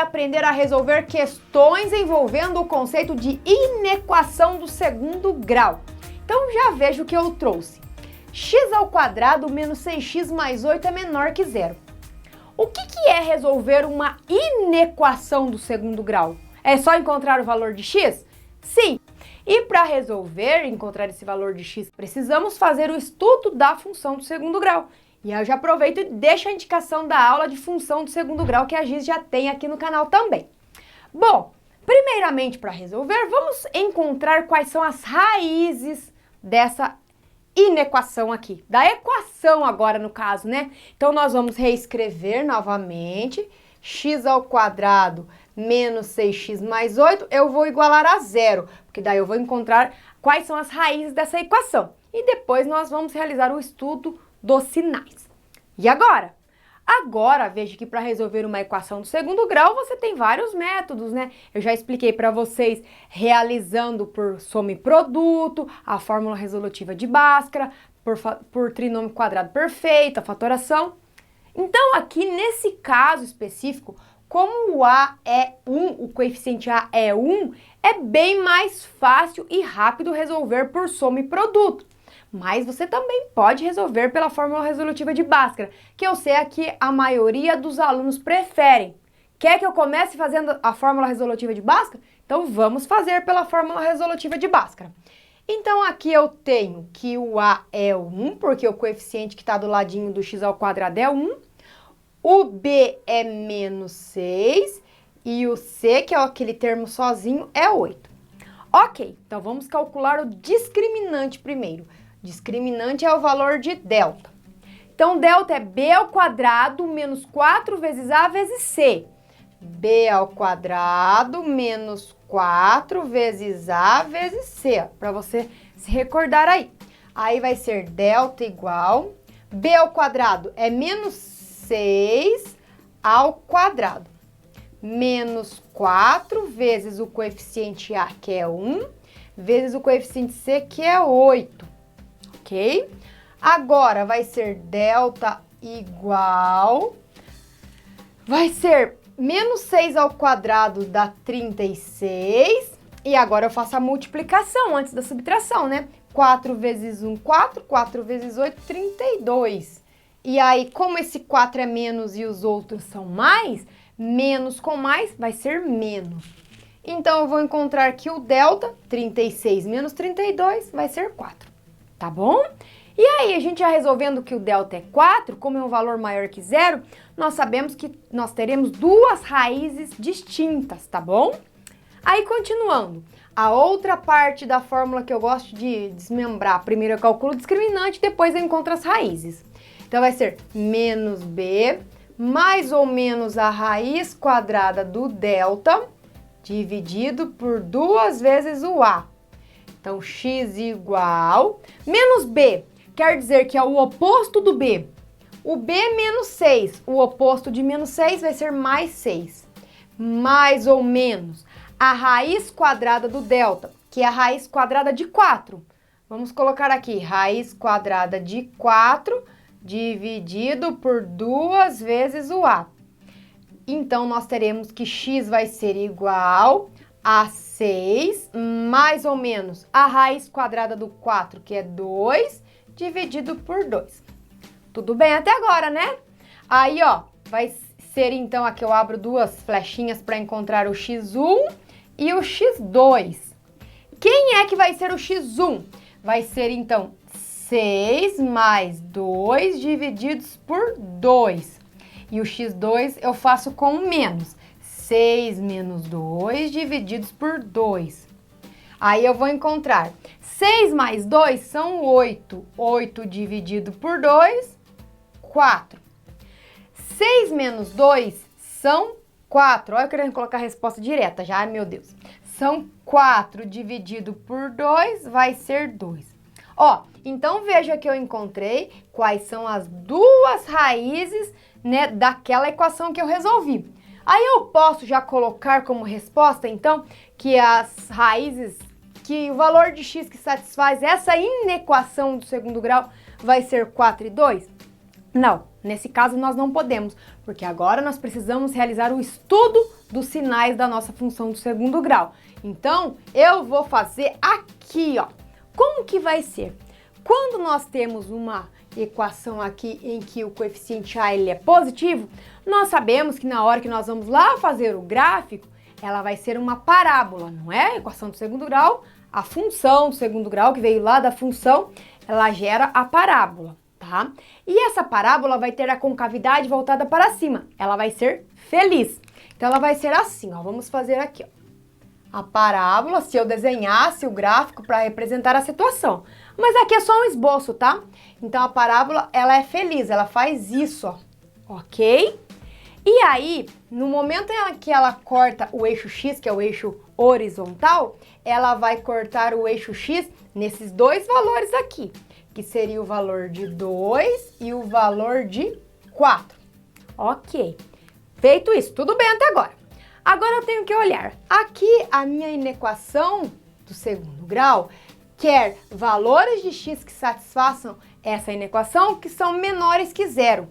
aprender a resolver questões envolvendo o conceito de inequação do segundo grau. Então já veja o que eu trouxe. X² menos 6x mais 8 é menor que zero. O que é resolver uma inequação do segundo grau? É só encontrar o valor de x? Sim! E para resolver, encontrar esse valor de x, precisamos fazer o estudo da função do segundo grau. E eu já aproveito e deixo a indicação da aula de função do segundo grau que a Giz já tem aqui no canal também. Bom, primeiramente para resolver, vamos encontrar quais são as raízes dessa inequação aqui. Da equação agora no caso, né? Então nós vamos reescrever novamente. X² menos 6x mais 8, eu vou igualar a zero, porque daí eu vou encontrar quais são as raízes dessa equação. E depois nós vamos realizar o estudo dos sinais. E agora? Agora, veja que para resolver uma equação do segundo grau, você tem vários métodos, né? Eu já expliquei para vocês realizando por soma e produto, a fórmula resolutiva de Bhaskara, por trinômio quadrado perfeito, a fatoração. Então, aqui nesse caso específico, como o A é 1, o coeficiente A é 1, é bem mais fácil e rápido resolver por soma e produto. Mas você também pode resolver pela fórmula resolutiva de Bhaskara, que eu sei que a maioria dos alunos preferem. Quer que eu comece fazendo a fórmula resolutiva de Bhaskara? Então vamos fazer pela fórmula resolutiva de Bhaskara. Então aqui eu tenho que o A é 1, porque o coeficiente que está do ladinho do x² é 1. O B é menos 6 e o C, que é aquele termo sozinho, é 8. Ok, então vamos calcular o discriminante primeiro. Discriminante é o valor de delta. Então, delta é B² menos 4 vezes A vezes C. B² menos 4 vezes A vezes C, para você se recordar aí. Aí vai ser delta igual, B² é menos 6 ao quadrado, menos 4 vezes o coeficiente A, que é 1, vezes o coeficiente C, que é 8. Ok? Agora vai ser delta igual, vai ser menos 6 ao quadrado dá 36, e agora eu faço a multiplicação antes da subtração, né? 4 vezes 1, 4, 4 vezes 8, 32. E aí, como esse 4 é menos e os outros são mais, menos com mais vai ser menos. Então, eu vou encontrar que o delta, 36 menos 32, vai ser 4. Tá bom? E aí, a gente já resolvendo que o delta é 4, como é um valor maior que zero, nós sabemos que nós teremos duas raízes distintas, tá bom? Aí, continuando, a outra parte da fórmula que eu gosto de desmembrar, primeiro eu calculo o discriminante, depois eu encontro as raízes. Então, vai ser menos B, mais ou menos a raiz quadrada do delta, dividido por 2 vezes o A. Então, x igual, menos B, quer dizer que é o oposto do B. O B é menos 6, o oposto de menos 6 vai ser mais 6. Mais ou menos a raiz quadrada do delta, que é a raiz quadrada de 4. Vamos colocar aqui, raiz quadrada de 4 dividido por 2 vezes o A. Então, nós teremos que x vai ser igual a 6, mais ou menos a raiz quadrada do 4, que é 2, dividido por 2. Tudo bem até agora, né? Aí, ó, vai ser então, aqui eu abro duas flechinhas para encontrar o x1 e o x2. Quem é que vai ser o x1? Vai ser, então, 6 mais 2 divididos por 2. E o x2 eu faço com menos. 6 menos 2 divididos por 2. Aí eu vou encontrar 6 mais 2 são 8. 8 dividido por 2, 4. 6 menos 2 são 4. Olha, eu querendo colocar a resposta direta já, ai meu Deus. São 4 dividido por 2 vai ser 2. Ó, então veja que eu encontrei quais são as duas raízes, né, daquela equação que eu resolvi. Aí eu posso já colocar como resposta, então, que as raízes, que o valor de x que satisfaz essa inequação do segundo grau vai ser 4 e 2? Não, Nesse caso, nós não podemos, porque agora nós precisamos realizar o estudo dos sinais da nossa função do segundo grau. Então, eu vou fazer aqui, ó. Como que vai ser? Quando nós temos uma equação aqui em que o coeficiente A ele é positivo, nós sabemos que na hora que nós vamos lá fazer o gráfico, ela vai ser uma parábola, não é? A equação do segundo grau, a função do segundo grau que veio lá da função, ela gera a parábola, tá? E essa parábola vai ter a concavidade voltada para cima, ela vai ser feliz. Então ela vai ser assim, ó, vamos fazer aqui, ó. A parábola, se eu desenhasse o gráfico para representar a situação. Mas aqui é só um esboço, tá? Então a parábola, ela é feliz, ela faz isso, ó, ok? E aí, no momento em que ela corta o eixo X, que é o eixo horizontal, ela vai cortar o eixo X nesses dois valores aqui, que seria o valor de 2 e o valor de 4. Ok. Feito isso, tudo bem até agora. Agora eu tenho que olhar. Aqui a minha inequação do segundo grau quer valores de x que satisfaçam essa inequação que são menores que zero.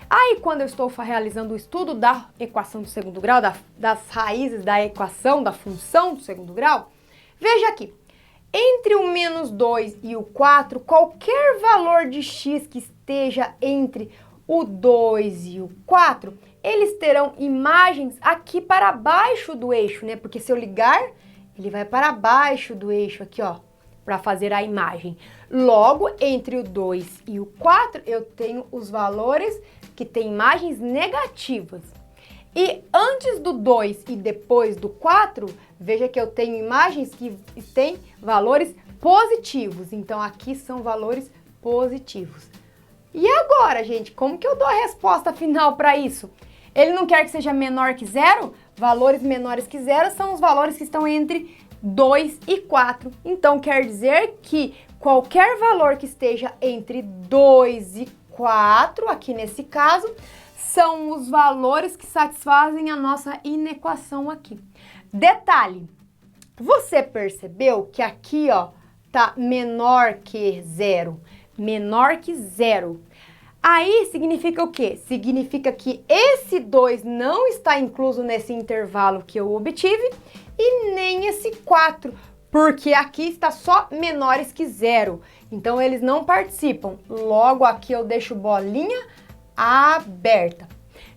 Aí, quando eu estou realizando o estudo da equação do segundo grau, das raízes da equação, da função do segundo grau, veja aqui. Entre o menos 2 e o 4, qualquer valor de x que esteja entre o 2 e o 4, eles terão imagens aqui para baixo do eixo, né? Porque se eu ligar, ele vai para baixo do eixo aqui, ó, para fazer a imagem. Logo, entre o 2 e o 4, eu tenho os valores que têm imagens negativas. E antes do 2 e depois do 4, veja que eu tenho imagens que têm valores positivos. Então, aqui são valores positivos. E agora, gente, como que eu dou a resposta final para isso? Ele não quer que seja menor que zero? Valores menores que zero são os valores que estão entre 2 e 4. Então, quer dizer que qualquer valor que esteja entre 2 e 4, aqui nesse caso, são os valores que satisfazem a nossa inequação aqui. Detalhe, você percebeu que aqui, ó, tá menor que zero? Menor que zero. Aí significa o quê? Significa que esse 2 não está incluso nesse intervalo que eu obtive e nem esse 4, porque aqui está só menores que zero. Então, eles não participam. Logo, aqui eu deixo bolinha aberta.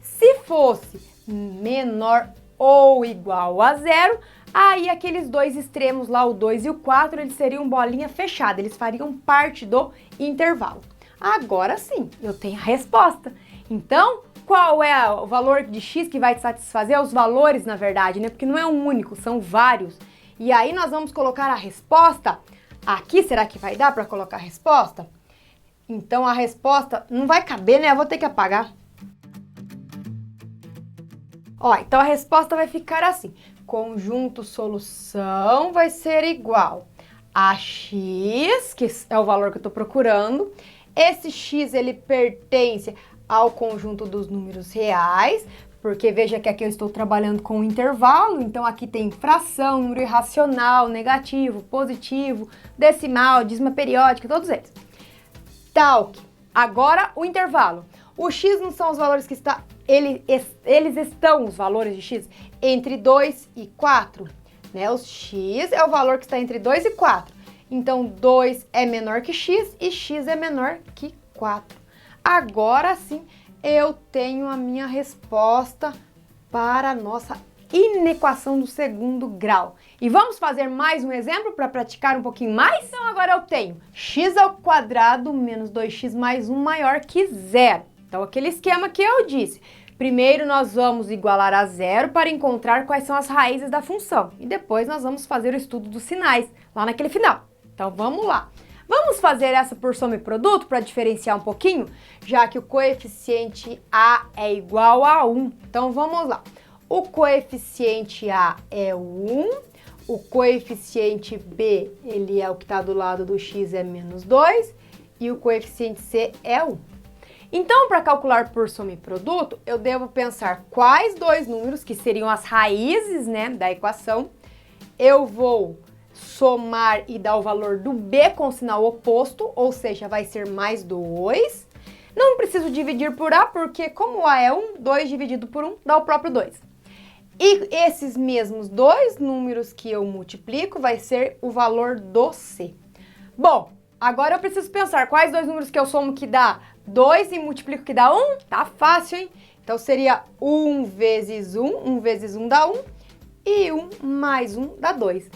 Se fosse menor ou igual a zero, aí aqueles dois extremos lá, o 2 e o 4, eles seriam bolinha fechada, eles fariam parte do intervalo. Agora sim, eu tenho a resposta. Então, qual é o valor de x que vai te satisfazer? Os valores, na verdade, né? Porque não é um único, são vários. E aí nós vamos colocar a resposta aqui. Será que vai dar para colocar a resposta? Então, a resposta não vai caber, né? Eu vou ter que apagar. Ó, então a resposta vai ficar assim. Conjunto solução vai ser igual a x, que é o valor que eu estou procurando. Esse x, ele pertence ao conjunto dos números reais, porque veja que aqui eu estou trabalhando com um intervalo, então aqui tem fração, número irracional, negativo, positivo, decimal, dízima periódica, todos eles. Tal. Agora o intervalo. O x não são os valores que está... Eles estão, os valores de x, entre 2 e 4, né? O x é o valor que está entre 2 e 4. Então, 2 é menor que x e x é menor que 4. Agora sim, eu tenho a minha resposta para a nossa inequação do segundo grau. E vamos fazer mais um exemplo para praticar um pouquinho mais? Então, agora eu tenho x ao quadrado menos 2x mais 1 maior que zero. Então, aquele esquema que eu disse. Primeiro, nós vamos igualar a zero para encontrar quais são as raízes da função. E depois, nós vamos fazer o estudo dos sinais, lá naquele final. Então, vamos lá. Vamos fazer essa por soma e produto para diferenciar um pouquinho, já que o coeficiente A é igual a 1. Então, vamos lá. O coeficiente A é 1, o coeficiente B, ele é o que está do lado do x, é menos 2, e o coeficiente C é 1. Então, para calcular por soma e produto, eu devo pensar quais dois números, que seriam as raízes, né, da equação, eu vou somar e dar o valor do B com sinal oposto, ou seja, vai ser mais 2. Não preciso dividir por A, porque como A é 1, 2 dividido por 1 dá o próprio 2. E esses mesmos dois números que eu multiplico vai ser o valor do C. Bom, agora eu preciso pensar quais dois números que eu somo que dá 2 e multiplico que dá 1. Tá fácil, hein? Então seria 1 vezes 1, 1 vezes 1 dá 1, e 1 mais 1 dá 2.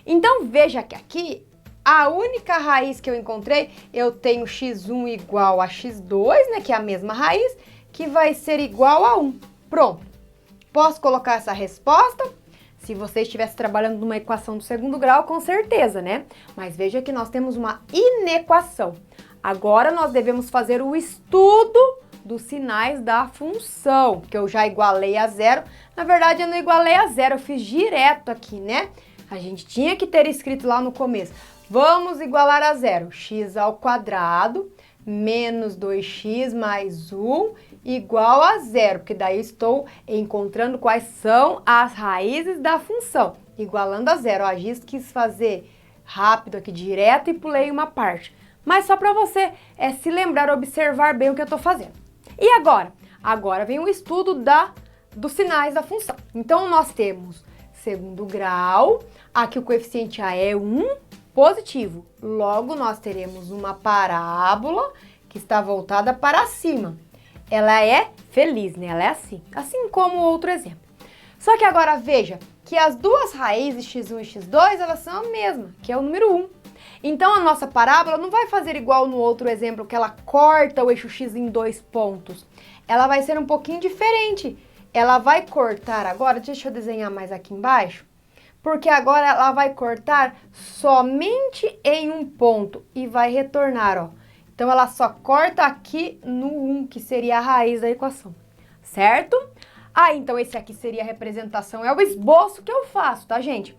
Então veja que aqui, a única raiz que eu encontrei, eu tenho x1 igual a x2, né, que é a mesma raiz, que vai ser igual a 1. Pronto. Posso colocar essa resposta? Se você estivesse trabalhando numa equação do segundo grau, com certeza, né? Mas veja que nós temos uma inequação. Agora nós devemos fazer o estudo dos sinais da função, que eu já igualei a zero. Na verdade, eu não igualei a zero, eu fiz direto aqui, né? A gente tinha que ter escrito lá no começo. Vamos igualar a zero. X ao quadrado menos 2x mais 1 igual a zero, porque daí estou encontrando quais são as raízes da função. Igualando a zero. Ó, a Giz quis fazer rápido aqui, direto, e pulei uma parte. Mas só para você se lembrar, observar bem o que eu estou fazendo. E agora? Agora vem o estudo dos sinais da função. Então, nós temos segundo grau, aqui o coeficiente A é 1, positivo. Logo, nós teremos uma parábola que está voltada para cima. Ela é feliz, né? Ela é assim como o outro exemplo. Só que agora veja que as duas raízes, x1 e x2, elas são a mesma, que é o número 1. Então, a nossa parábola não vai fazer igual no outro exemplo, que ela corta o eixo x em 2 pontos. Ela vai ser um pouquinho diferente. Ela vai cortar agora, deixa eu desenhar mais aqui embaixo, porque agora ela vai cortar somente em um ponto e vai retornar, ó. Então, ela só corta aqui no 1, que seria a raiz da equação, certo? Então esse aqui seria a representação, é o esboço que eu faço, tá, gente?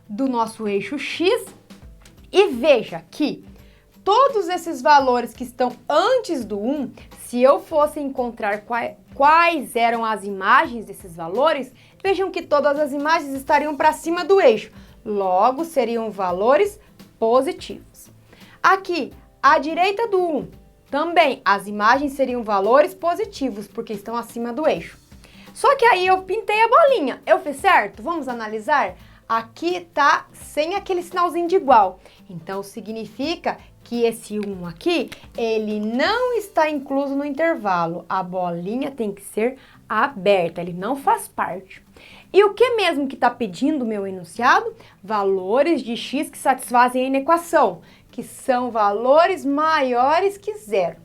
Do nosso eixo x. E veja que todos esses valores que estão antes do 1, se eu fosse encontrar quais eram as imagens desses valores, vejam que todas as imagens estariam para cima do eixo. Logo, seriam valores positivos. Aqui, à direita do 1, também as imagens seriam valores positivos, porque estão acima do eixo. Só que aí eu pintei a bolinha. Eu fiz certo? Vamos analisar? Aqui tá sem aquele sinalzinho de igual. Então, significa que esse 1 aqui, ele não está incluso no intervalo. A bolinha tem que ser aberta, ele não faz parte. E o que mesmo que está pedindo o meu enunciado? Valores de x que satisfazem a inequação, que são valores maiores que zero.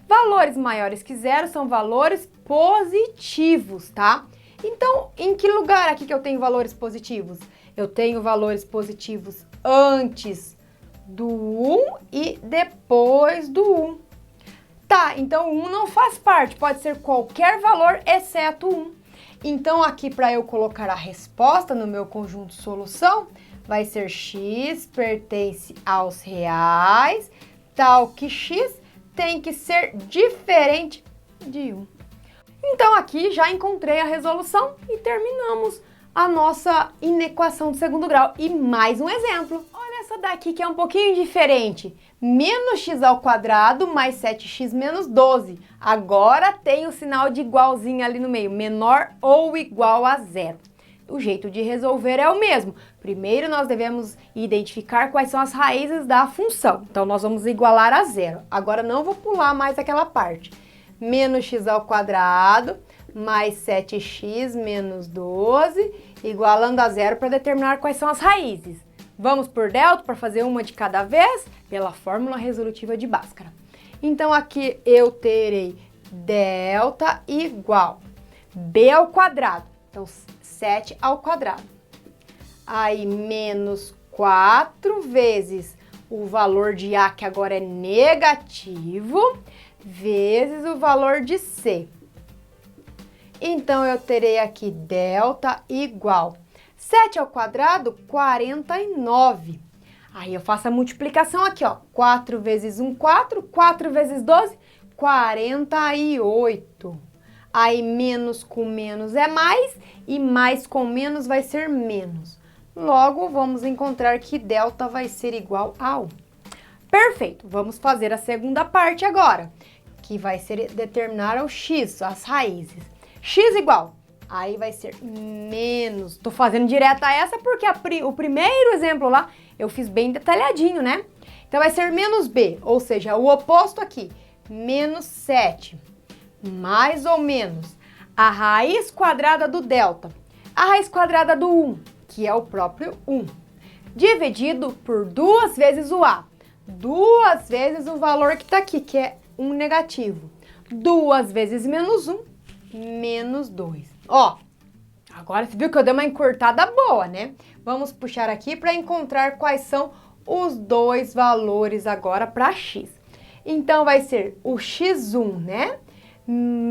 Valores maiores que zero são valores positivos, tá? Então, em que lugar aqui que eu tenho valores positivos? Eu tenho valores positivos antes do 1 e depois do 1. Tá, então o 1 não faz parte, pode ser qualquer valor exceto 1. Então, aqui para eu colocar a resposta no meu conjunto solução, vai ser x pertence aos reais, tal que x tem que ser diferente de 1. Então, aqui já encontrei a resolução e terminamos a nossa inequação do segundo grau. E mais um exemplo. Olha essa daqui que é um pouquinho diferente. Menos x ao quadrado mais 7x menos 12. Agora tem o sinal de igualzinho ali no meio, menor ou igual a zero. O jeito de resolver é o mesmo. Primeiro, nós devemos identificar quais são as raízes da função. Então, nós vamos igualar a zero. Agora, não vou pular mais aquela parte. Menos x ao quadrado mais 7x menos 12, igualando a zero para determinar quais são as raízes. Vamos por delta para fazer uma de cada vez, pela fórmula resolutiva de Bhaskara. Então, aqui eu terei delta igual b ao quadrado, então 7 ao quadrado. Aí, menos 4 vezes o valor de A, que agora é negativo, vezes o valor de C. Então, eu terei aqui delta igual 7 ao quadrado, 49. Aí, eu faço a multiplicação aqui, ó. 4 vezes 1, 4. 4 vezes 12, 48. Aí, menos com menos é mais, e mais com menos vai ser menos. Logo, vamos encontrar que delta vai ser igual a 1. Perfeito, vamos fazer a segunda parte agora, aqui vai ser determinar o x, as raízes. X igual, aí vai ser menos, tô fazendo direto a essa porque o primeiro exemplo lá eu fiz bem detalhadinho, né? Então vai ser menos b, ou seja, o oposto aqui, menos 7, mais ou menos a raiz quadrada do delta, a raiz quadrada do 1, que é o próprio 1, dividido por 2 vezes o a, 2 vezes o valor que tá aqui, que é 1 negativo, 2 vezes menos 1, menos 2. Ó, agora você viu que eu dei uma encurtada boa, né? Vamos puxar aqui para encontrar quais são os dois valores agora para x. Então, vai ser o x1, né?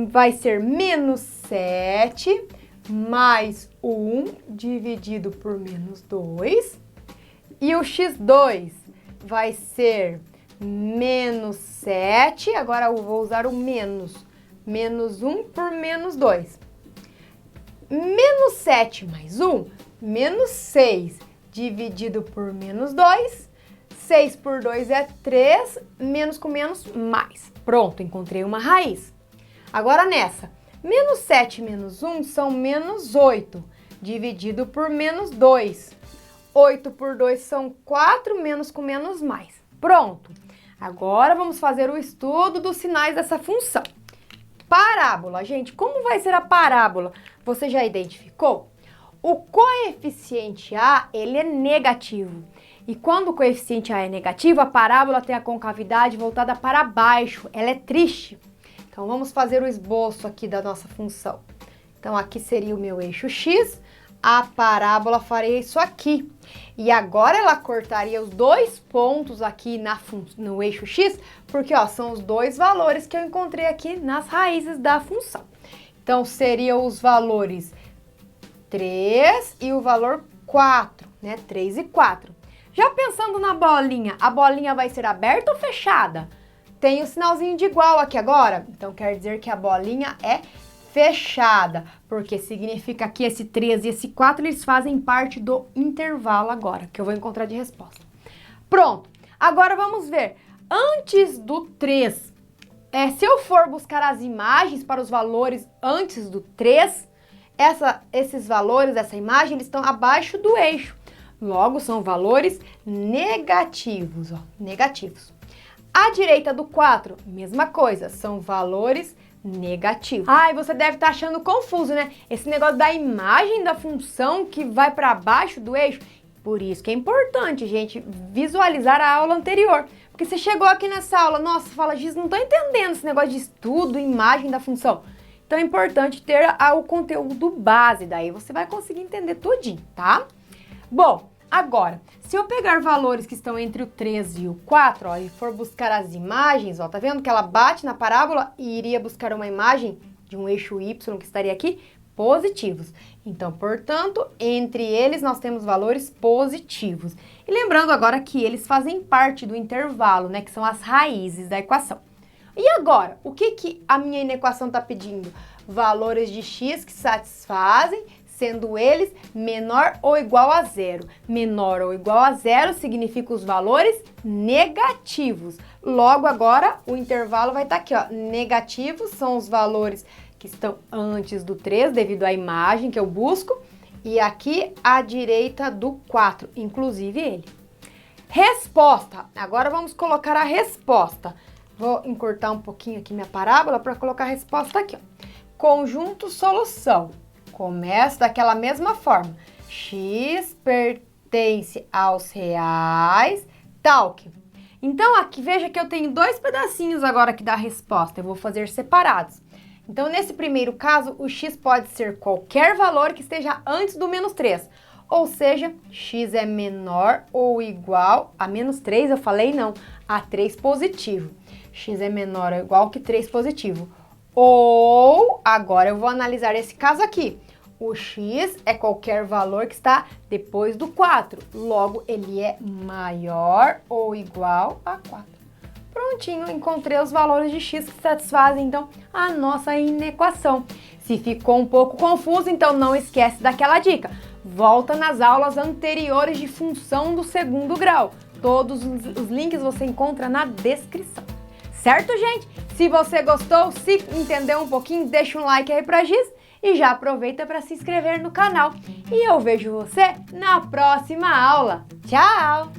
Vai ser menos 7 mais o 1 dividido por menos 2. E o x2 vai ser menos 7, agora eu vou usar o menos 1 por menos 2. Menos 7 mais 1, menos 6 dividido por menos 2. 6 por 2 é 3, menos com menos, mais. Pronto, encontrei uma raiz. Agora nessa, menos 7 menos 1 são menos 8, dividido por menos 2. 8 por 2 são 4, menos com menos, mais. Pronto. Agora vamos fazer o estudo dos sinais dessa função. Parábola, gente, como vai ser a parábola? Você já identificou? O coeficiente A, ele é negativo. E quando o coeficiente A é negativo, a parábola tem a concavidade voltada para baixo. Ela é triste. Então, vamos fazer o esboço aqui da nossa função. Então, aqui seria o meu eixo x. A parábola faria isso aqui. E agora ela cortaria os dois pontos aqui no eixo x, porque ó, são os dois valores que eu encontrei aqui nas raízes da função. Então, seriam os valores 3 e o valor 4, né? 3 e 4. Já pensando na bolinha, a bolinha vai ser aberta ou fechada? Tem o sinalzinho de igual aqui agora, então quer dizer que a bolinha é fechada, porque significa que esse 3 e esse 4, eles fazem parte do intervalo agora, que eu vou encontrar de resposta. Pronto, agora vamos ver. Antes do 3, se eu for buscar as imagens para os valores antes do 3, esses valores, essa imagem, eles estão abaixo do eixo. Logo, são valores negativos, ó, negativos. À direita do 4, mesma coisa, são valores negativos. Ai, você deve estar achando confuso, né? Esse negócio da imagem da função que vai para baixo do eixo. Por isso que é importante, gente, visualizar a aula anterior. Porque você chegou aqui nessa aula, nossa, fala, Giz, não tô entendendo esse negócio de estudo, imagem da função. Então é importante ter o conteúdo base, daí você vai conseguir entender tudinho, tá? Bom, agora, se eu pegar valores que estão entre o 3 e o 4, ó, e for buscar as imagens, ó, tá vendo que ela bate na parábola e iria buscar uma imagem de um eixo y que estaria aqui, positivos. Então, portanto, entre eles nós temos valores positivos. E lembrando agora que eles fazem parte do intervalo, né, que são as raízes da equação. E agora, o que a minha inequação está pedindo? Valores de x que satisfazem, sendo eles menor ou igual a zero. Menor ou igual a zero significa os valores negativos. Logo agora, o intervalo vai estar aqui, ó. Negativos são os valores que estão antes do 3, devido à imagem que eu busco. E aqui à direita do 4, inclusive ele. Resposta. Agora vamos colocar a resposta. Vou encurtar um pouquinho aqui minha parábola para colocar a resposta aqui, ó. Conjunto solução. Começa daquela mesma forma. X pertence aos reais, tal que. Então, aqui, veja que eu tenho dois pedacinhos agora que dá a resposta. Eu vou fazer separados. Então, nesse primeiro caso, o x pode ser qualquer valor que esteja antes do menos 3. Ou seja, x é menor ou igual a menos 3, eu falei não, a 3 positivo. X é menor ou igual que 3 positivo. Ou, agora eu vou analisar esse caso aqui. O x é qualquer valor que está depois do 4. Logo, ele é maior ou igual a 4. Prontinho, encontrei os valores de x que satisfazem, então, a nossa inequação. Se ficou um pouco confuso, então não esquece daquela dica. Volta nas aulas anteriores de função do segundo grau. Todos os links você encontra na descrição. Certo, gente? Se você gostou, se entendeu um pouquinho, deixa um like aí pra Giz e já aproveita para se inscrever no canal. E eu vejo você na próxima aula. Tchau!